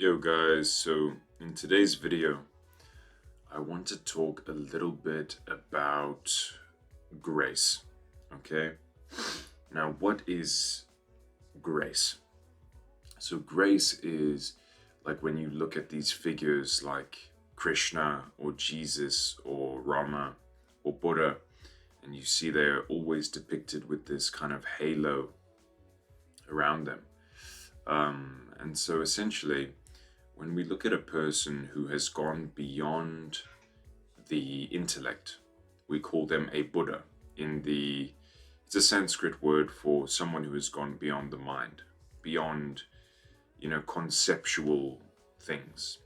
Yo guys, so in today's video, I want to talk a little bit about grace. Okay? Now, what is grace? So, grace is like when you look at these figures like Krishna or Jesus or Rama or Buddha, and you see they're always depicted with this kind of halo around them. And so, essentially, when we look at a person who has gone beyond the intellect, we call them a Buddha. It's a Sanskrit word for someone who has gone beyond the mind, beyond, conceptual things,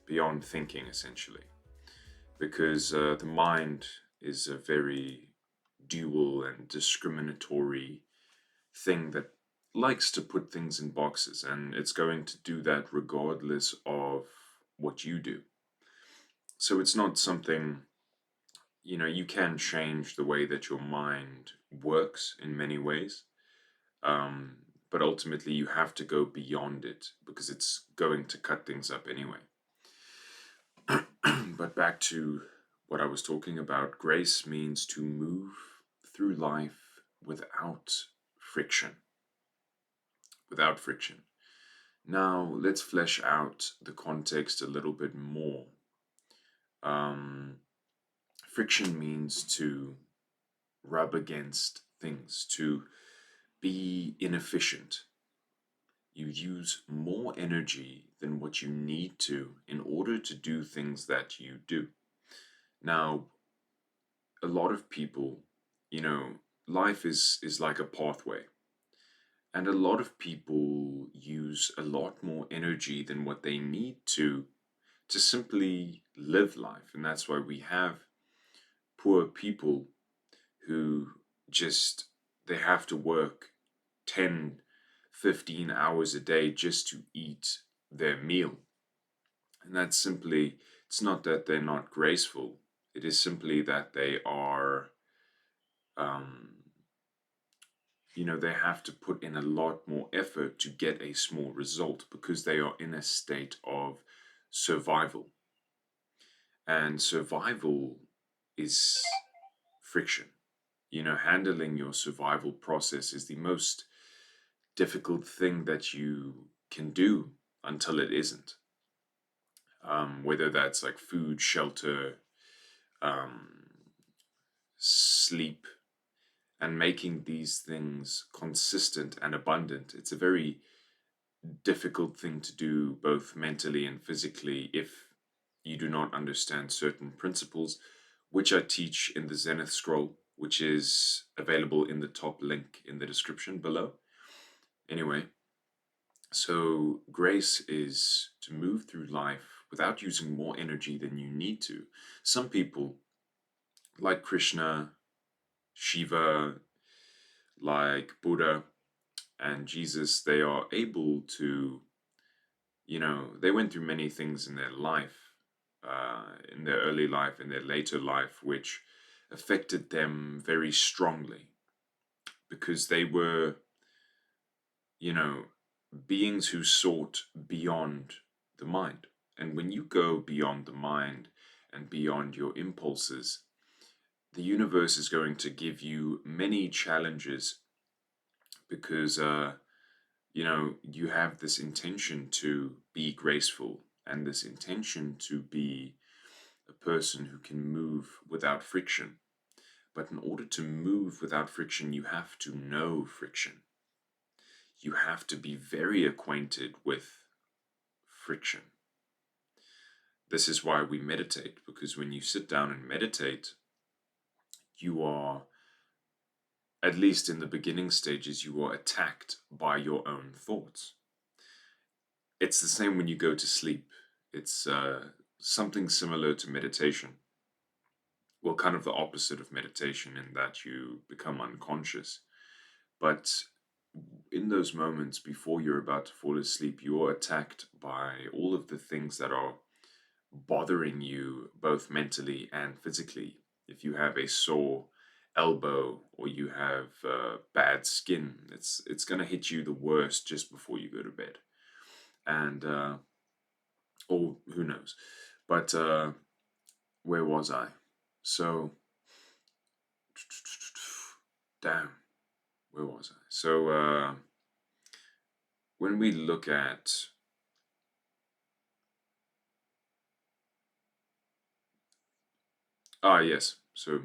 beyond thinking, essentially. Because the mind is a very dual and discriminatory thing that likes to put things in boxes, and it's going to do that regardless of what you do. So it's not something, you can change the way that your mind works in many ways, um, but ultimately you have to go beyond it because it's going to cut things up anyway. But back to what I was talking about, grace means to move through life without friction. Without friction. Now, let's flesh out the context a little bit more. Um, Friction means to rub against things, to be inefficient. You use more energy than what you need to in order to do things that you do. Now, a lot of people, life is like a pathway. And a lot of people use a lot more energy than what they need to simply live life. And that's why we have poor people who just they have to work 10, 15 hours a day just to eat their meal. And that's simply, it's not that they're not graceful, it is simply that they are, um, they have to put in a lot more effort to get a small result because they are in a state of survival. And survival is friction. Handling your survival process is the most difficult thing that you can do until it isn't. Whether that's like food, shelter, um, sleep, and making these things consistent and abundant. It's a very difficult thing to do both mentally and physically if you do not understand certain principles, which I teach in the Zenith Scroll, which is available in the top link in the description below. Anyway, so grace is to move through life without using more energy than you need to. Some people, like Krishna, Shiva, like Buddha, and Jesus, they are able to, they went through many things in their life, in their early life, in their later life, which affected them very strongly because they were, you know, beings who sought beyond the mind. And when you go beyond the mind and beyond your impulses, the universe is going to give you many challenges because you have this intention to be graceful and this intention to be a person who can move without friction. But in order to move without friction, you have to know friction. You have to be very acquainted with friction. This is why we meditate, because when you sit down and meditate, you are, at least in the beginning stages, you are attacked by your own thoughts. It's the same when you go to sleep. It's something similar to meditation. Well, kind of the opposite of meditation in that you become unconscious. But in those moments before you're about to fall asleep, you are attacked by all of the things that are bothering you, both mentally and physically. If you have a sore elbow or you have bad skin, it's going to hit you the worst just before you go to bed. And or who knows. But where was I? So, damn, where was I? So, when we look at, yes, so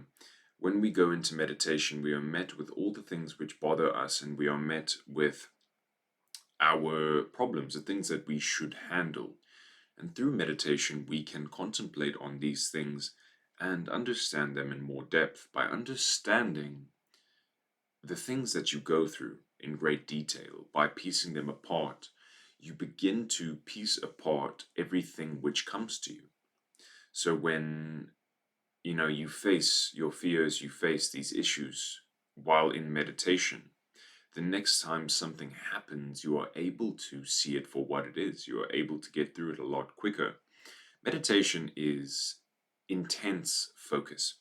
when we go into meditation, we are met with all the things which bother us, and we are met with our problems, the things that we should handle. And through meditation, we can contemplate on these things and understand them in more depth. By understanding the things that you go through in great detail, by piecing them apart, you begin to piece apart everything which comes to you. So when you face your fears, you face these issues while in meditation, the next time something happens, you are able to see it for what it is. You are able to get through it a lot quicker. Meditation is intense focus.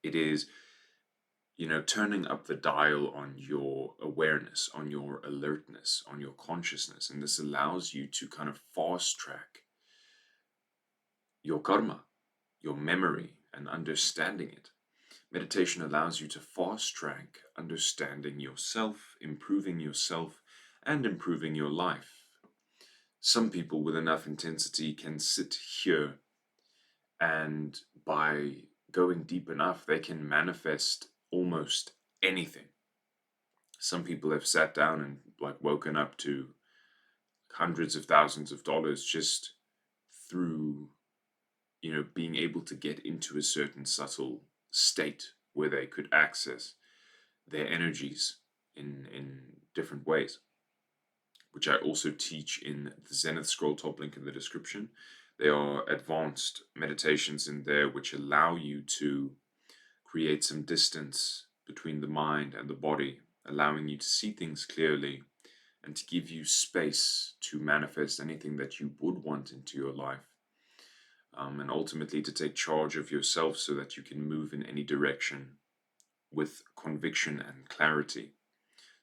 It is, turning up the dial on your awareness, on your alertness, on your consciousness. And this allows you to kind of fast track your karma, your memory, and understanding it. Meditation allows you to fast track understanding yourself, and improving your life. Some people with enough intensity can sit here, and by going deep enough, they can manifest almost anything. Some people have sat down and like woken up to hundreds of thousands of dollars just through, being able to get into a certain subtle state where they could access their energies in different ways, which I also teach in the Zenith Scroll, top link in the description. There are advanced meditations in there which allow you to create some distance between the mind and the body, allowing you to see things clearly and to give you space to manifest anything that you would want into your life. And ultimately to take charge of yourself so that you can move in any direction with conviction and clarity.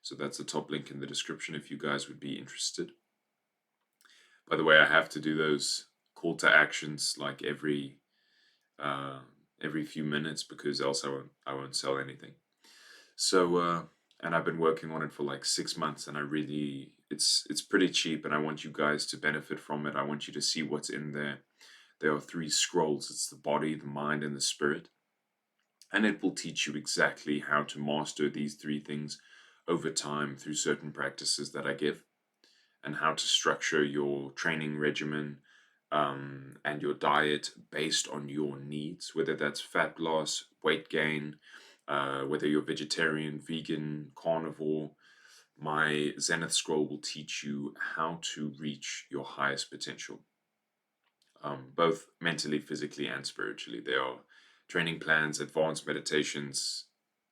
So that's the top link in the description if you guys would be interested. By the way, I have to do those call to actions like every few minutes because else I won't sell anything. So and I've been working on it for like 6 months, and it's pretty cheap, and I want you guys to benefit from it. I want you to see what's in there. There are 3 scrolls. It's the body, the mind, and the spirit. And it will teach you exactly how to master these 3 things over time through certain practices that I give, and how to structure your training regimen and your diet based on your needs, whether that's fat loss, weight gain, whether you're vegetarian, vegan, carnivore. My Zenith Scroll will teach you how to reach your highest potential, both mentally, physically, and spiritually. There are training plans, advanced meditations,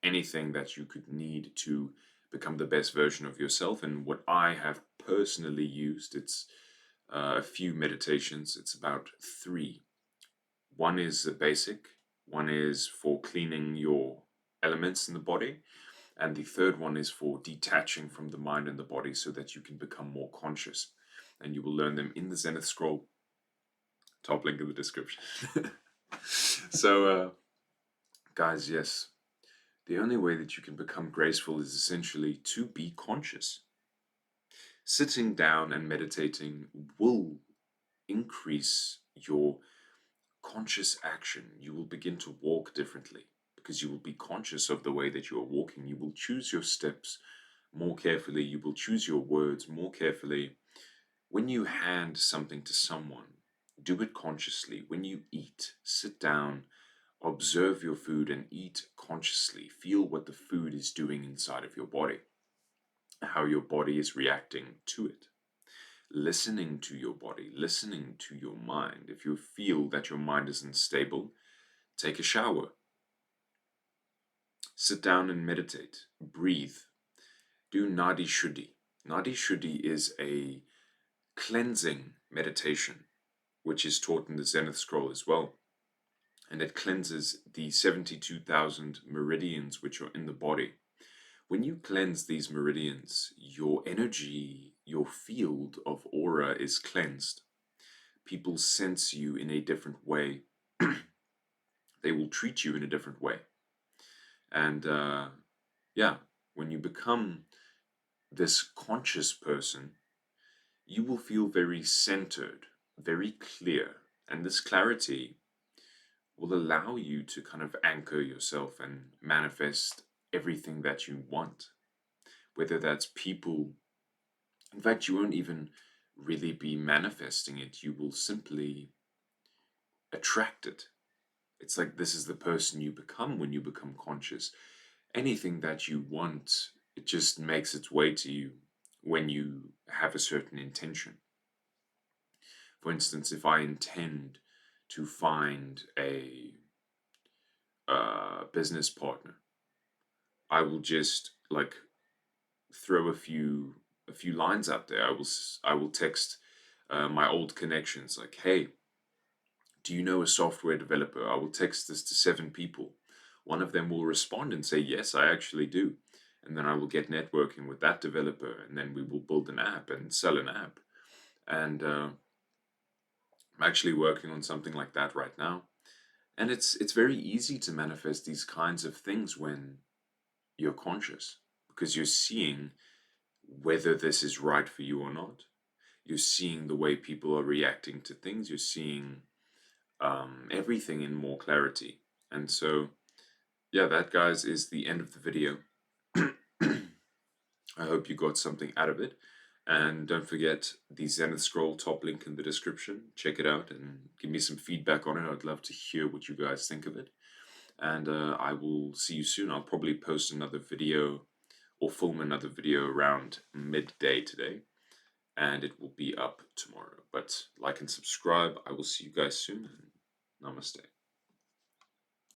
anything that you could need to become the best version of yourself. And what I have personally used, it's a few meditations. It's about 3. One is the basic, one is for cleaning your elements in the body, and the third one is for detaching from the mind and the body so that you can become more conscious. And you will learn them in the Zenith Scroll, top link in the description. So, guys, yes, the only way that you can become graceful is essentially to be conscious. Sitting down and meditating will increase your conscious action. You will begin to walk differently because you will be conscious of the way that you are walking. You will choose your steps more carefully. You will choose your words more carefully. When you hand something to someone, do it consciously. When you eat, sit down, observe your food and eat consciously. Feel what the food is doing inside of your body, how your body is reacting to it. Listening to your body, listening to your mind. If you feel that your mind is unstable, take a shower. Sit down and meditate. Breathe. Do Nadi Shuddhi. Nadi Shuddhi is a cleansing meditation, which is taught in the Zenith Scroll as well. And it cleanses the 72,000 meridians which are in the body. When you cleanse these meridians, your energy, your field of aura is cleansed. people sense you in a different way. They will treat you in a different way. And yeah, when you become this conscious person, you will feel very centered, very clear. And this clarity will allow you to kind of anchor yourself and manifest everything that you want, whether that's people. In fact, you won't even really be manifesting it, you will simply attract it. It's like this is the person you become when you become conscious. Anything that you want, it just makes its way to you when you have a certain intention. For instance, if I intend to find a business partner, I will just like throw a few lines out there. I will text my old connections like, "Hey, do you know a software developer?" I will text this to 7 people. One of them will respond and say, "Yes, I actually do." And then I will get networking with that developer, and then we will build an app and sell an app. And I'm actually working on something like that right now. And it's very easy to manifest these kinds of things when you're conscious, because you're seeing whether this is right for you or not. You're seeing the way people are reacting to things. You're seeing everything in more clarity. And so, yeah, that, guys, is the end of the video. I hope you got something out of it. And don't forget the Zenith Scroll top link in the description. Check it out and give me some feedback on it. I'd love to hear what you guys think of it. And I will see you soon. I'll probably post another video or film another video around midday today, and it will be up tomorrow. But like and subscribe. I will see you guys soon. And namaste.